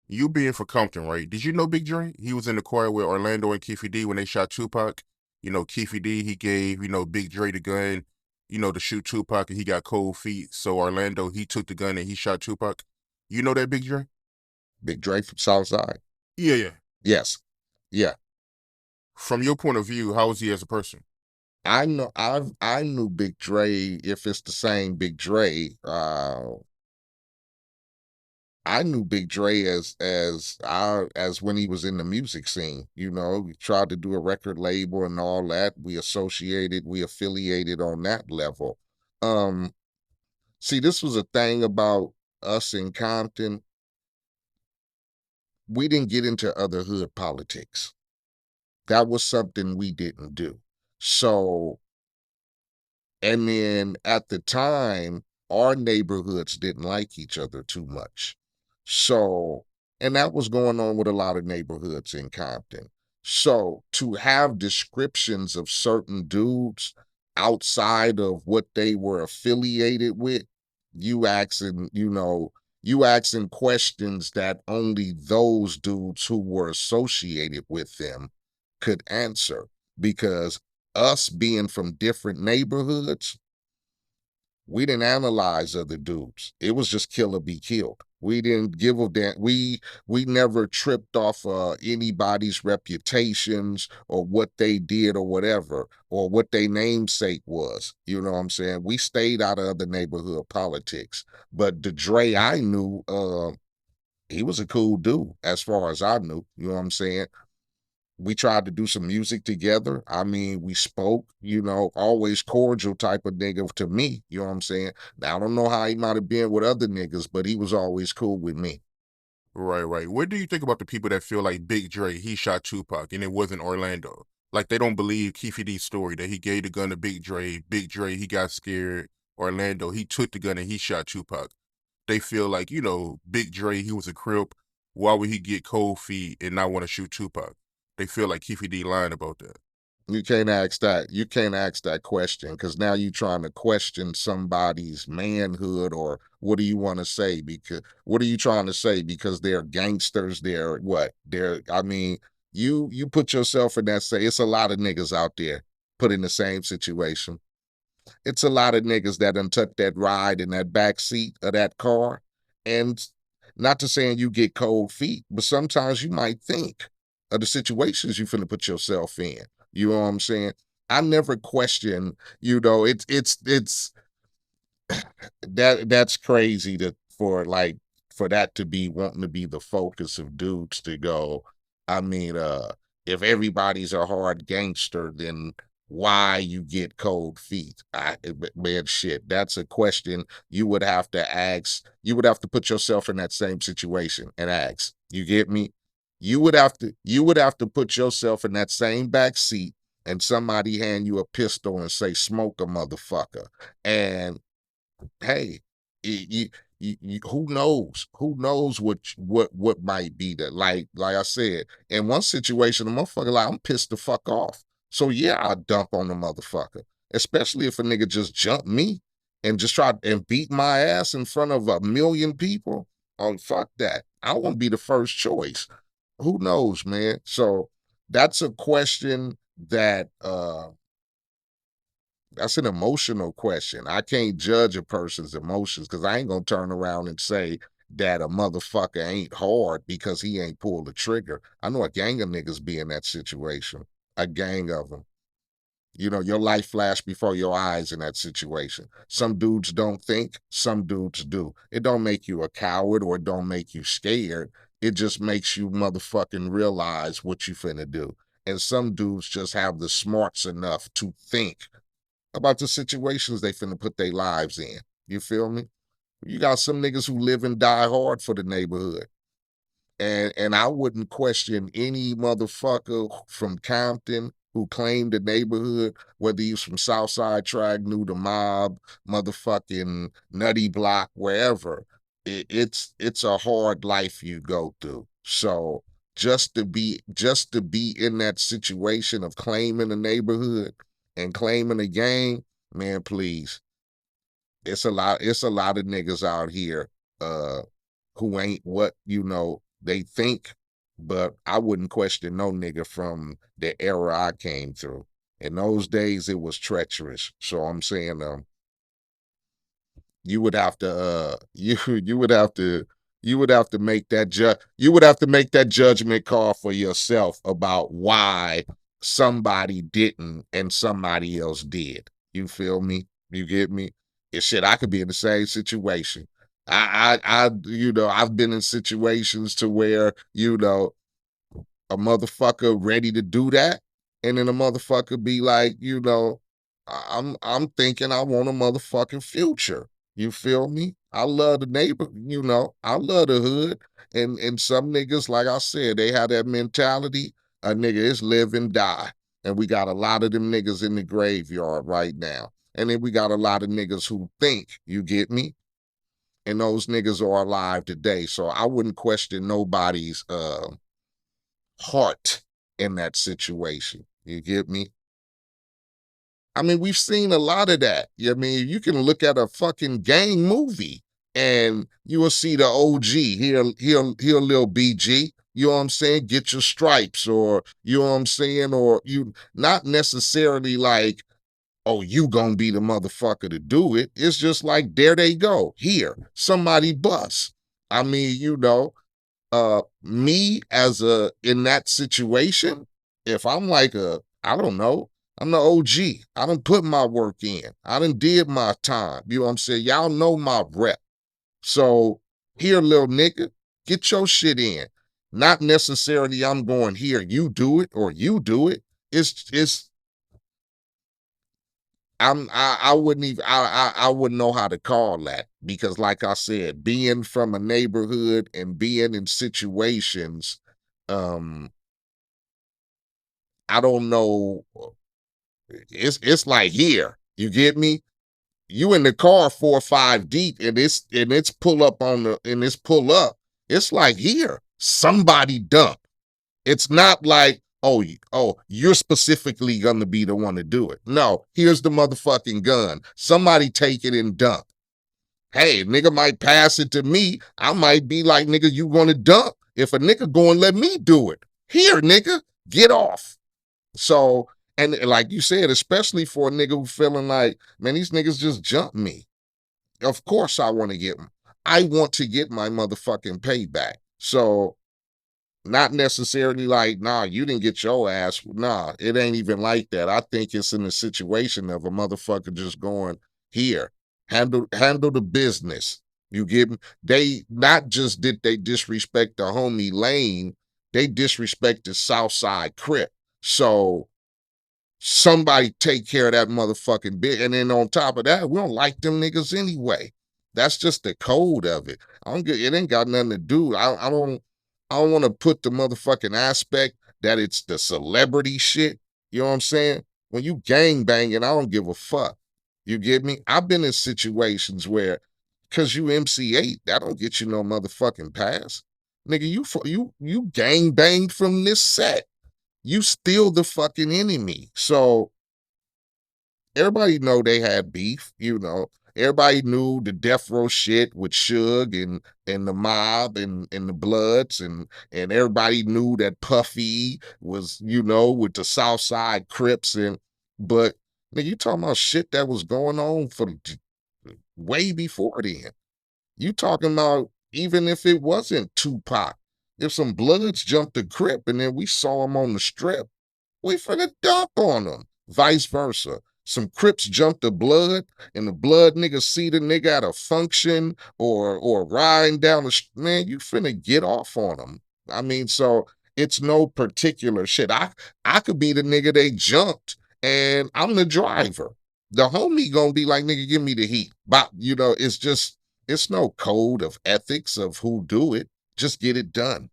You being for Compton, right? Did you know Big Dre? He was in the choir with Orlando and Keefe D when they shot Tupac. Keefe D, he gave, Big Dre the gun, to shoot Tupac, and he got cold feet. So Orlando, he took the gun and he shot Tupac. You know that Big Dre? Big Dre from Southside. Yeah, yeah. Yes. Yeah. From your point of view, how is he as a person? I knew Big Dre, if it's the same Big Dre, I knew Big Dre as when he was in the music scene. We tried to do a record label and all that. We affiliated on that level. Um, See, this was a thing about us in Compton. We didn't get into other hood politics. That was something we didn't do. So, and then at the time, our neighborhoods didn't like each other too much. So, and that was going on with a lot of neighborhoods in Compton. So, to have descriptions of certain dudes outside of what they were affiliated with, you asking, you asking questions that only those dudes who were associated with them could answer, because us being from different neighborhoods, we didn't analyze other dudes. It was just kill or be killed. We didn't give a damn. We never tripped off anybody's reputations or what they did or whatever, or what their namesake was. You know what I'm saying? We stayed out of other neighborhood politics. But the Dre I knew, he was a cool dude as far as I knew. You know what I'm saying? We tried to do some music together. I mean, we spoke, always cordial type of nigga to me. You know what I'm saying? Now, I don't know how he might have been with other niggas, but he was always cool with me. Right, right. What do you think about the people that feel like Big Dre, he shot Tupac and it wasn't Orlando? Like they don't believe Keefe D's story that he gave the gun to Big Dre. Big Dre, he got scared. Orlando, he took the gun and he shot Tupac. They feel like, Big Dre, he was a crip. Why would he get cold feet and not want to shoot Tupac? They feel like Keefe D lying about that. You can't ask that. You can't ask that question, because now you're trying to question somebody's manhood, or what do you want to say? Because what are you trying to say? Because they're gangsters. They're what? I mean, you put yourself in that. Say it's a lot of niggas out there put in the same situation. It's a lot of niggas that done took that ride in that back seat of that car. And not to saying you get cold feet, but sometimes you might think of the situations you finna put yourself in. You know what I'm saying? I never question, it's that's crazy for that to be wanting to be the focus of dudes to go. I mean, if everybody's a hard gangster, then why you get cold feet? Man, shit, that's a question you would have to ask. You would have to put yourself in that same situation and ask. You get me? You would have to put yourself in that same back seat, and somebody hand you a pistol and say, smoke a motherfucker. And hey, who knows? Who knows what might be that? Like I said, in one situation, the motherfucker like, I'm pissed the fuck off. So yeah, I dump on the motherfucker, especially if a nigga just jumped me and just tried and beat my ass in front of a million people. Oh, fuck that! I won't be the first choice. Who knows, man? So that's a question that's an emotional question. I can't judge a person's emotions, because I ain't gonna turn around and say that a motherfucker ain't hard because he ain't pulled the trigger. I know a gang of niggas be in that situation, a gang of them. Your life flashed before your eyes in that situation. Some dudes don't think, some dudes do. It don't make you a coward, or it don't make you scared. It just makes you motherfucking realize what you finna do. And some dudes just have the smarts enough to think about the situations they finna put their lives in. You feel me? You got some niggas who live and die hard for the neighborhood. And I wouldn't question any motherfucker from Compton who claimed the neighborhood, whether he's from Southside Track, knew the mob, motherfucking Nutty Block, wherever. It's a hard life you go through. So just to be in that situation of claiming a neighborhood and claiming a gang, man, please. It's a lot of niggas out here uh who ain't what they think, but I wouldn't question no nigga from the era I came through. In those days, it was treacherous. So I'm saying, you would have to you would have to make that you would have to make that judgment call for yourself about why somebody didn't and somebody else did. You feel me? You get me? And shit, I could be in the same situation. I've been in situations to where, a motherfucker ready to do that, and then a motherfucker be like, I'm thinking I want a motherfucking future. You feel me? I love the neighbor, I love the hood. And some niggas, like I said, they have that mentality. A nigga is live and die. And we got a lot of them niggas in the graveyard right now. And then we got a lot of niggas who think, you get me? And those niggas are alive today. So I wouldn't question nobody's heart in that situation. You get me? I mean, we've seen a lot of that. I mean, you can look at a fucking gang movie and you will see the OG here, little BG. You know what I'm saying? Get your stripes, or you know what I'm saying? Or you not necessarily like, oh, you gonna be the motherfucker to do it. It's just like, there they go. Here, somebody bust. I mean, me as a in that situation, if I'm like I don't know, I'm the OG. I done put my work in. I done did my time. You know what I'm saying? Y'all know my rep. So here, little nigga, get your shit in. Not necessarily I'm going, here, you do it or you do it. It's I wouldn't even I wouldn't know how to call that, because like I said, being from a neighborhood and being in situations, um I don't know, it's like, here, you get me? You in the car 4 or 5 deep, and it's pull up and it's pull up. It's like, here, somebody dump. It's not like, oh, you're specifically gonna be the one to do it. No, here's the motherfucking gun. Somebody take it and dump. Hey, nigga might pass it to me. I might be like, nigga, you wanna dump? If a nigga go and let me do it, here, nigga, get off. So, and like you said, especially for a nigga who feeling like, man, these niggas just jumped me. Of course I want to get them. I want to get my motherfucking payback. So, not necessarily like, nah, you didn't get your ass. Nah, it ain't even like that. I think it's in the situation of a motherfucker just going, here, handle the business. You get me? They not just did they disrespect the homie Lane, they disrespected Southside Crip. So somebody take care of that motherfucking bit. And then on top of that, we don't like them niggas anyway. That's just the code of it. I don't get it, ain't got nothing to do. I don't want to put the motherfucking aspect that it's the celebrity shit. You know what I'm saying? When you gang banging, I don't give a fuck. You get me? I've been in situations where, cause you MC8, that don't get you no motherfucking pass. Nigga, you gang banged from this set. You still the fucking enemy. So everybody know they had beef. Everybody knew the death row shit with Suge and the mob and the Bloods, and everybody knew that Puffy was, with the Southside Crips. But nigga, you talking about shit that was going on for way before then. You talking about, even if it wasn't Tupac, if some Bloods jumped the Crip and then we saw him on the strip, we finna dump on them. Vice versa. Some Crips jump the Blood, and the Blood niggas see the nigga at a function or riding down man, you finna get off on them. I mean, so it's no particular shit. I could be the nigga they jumped, and I'm the driver. The homie gonna be like, nigga, give me the heat. But it's no code of ethics of who do it. Just get it done.